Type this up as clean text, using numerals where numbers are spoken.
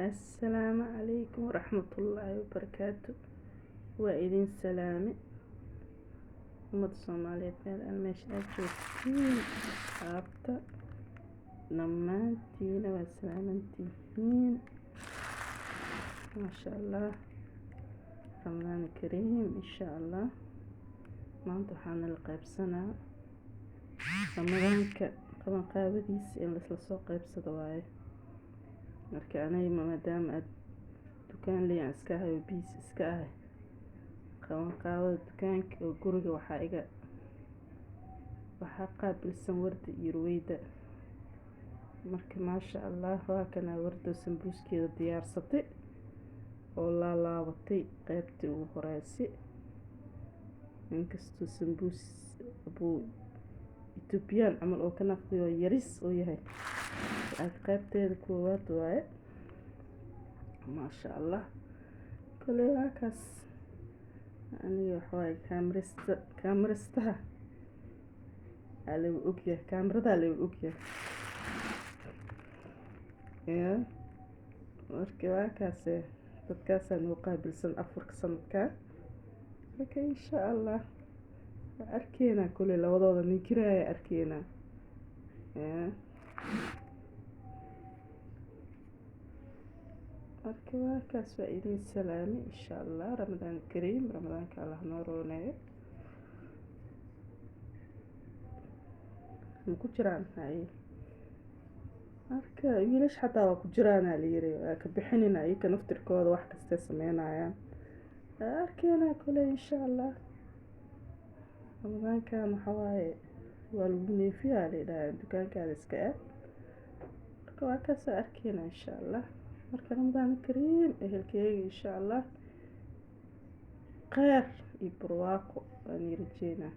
السلام عليكم ورحمة الله وبركاته. وإذن سلامي umad Soomaaliyeed meel aan meesha aad joogtiin asxaabta dhammaantiina waa salaamantihiin maasha allah. ramadaan kariim insha allah. maanta waxaan la qaybsanaa ramadaanka qabanqaabadiisa in la soo qaybsado waaye. marka anay maadaama aad dukaan leeyahay iska ahay biis iska ahay qabanqaabada dukaanka oo guriga waxaa qaabilsan warda iyo ruwayda. marka maasha allah waa kana wardo sambuuskeeda diyaarsatay oo laalaabatay qaybtii ugu horeysay. inkastoo sambuus buu Ethiopian camal oo ka naqdiyo yaris oo yahay qaybteeda koowaad waaye maasha allah. kale waa kaas aniga waxay kaamiristaha alaw ogyahay kaamirada alaw ogyahay marka waa kaas dadkaasaan u qaabilsan afarka sanadka. marka insha allah arkeena kule labadooda ninkiraaya arkeena marka waa kaas waa idin salaami insha allah. ramadaan kariim. ramadaanka allah noo rooneeyo ma ku jiraan hay marka wiilash xataa waa ku jiraan la yiri waa ka bixinina ayaka naftirkooda wax kasta sameynayaan arkeena kule insha allah. ramadaankan waxa waaye waa lagu neefiyaa leedahay dukaankaada iska aad. marka waa kaas arkeena insha allah. marka ramadaan kariim ehelkeyga insha allah khayr iyo barwaaqo aan rajeynaa.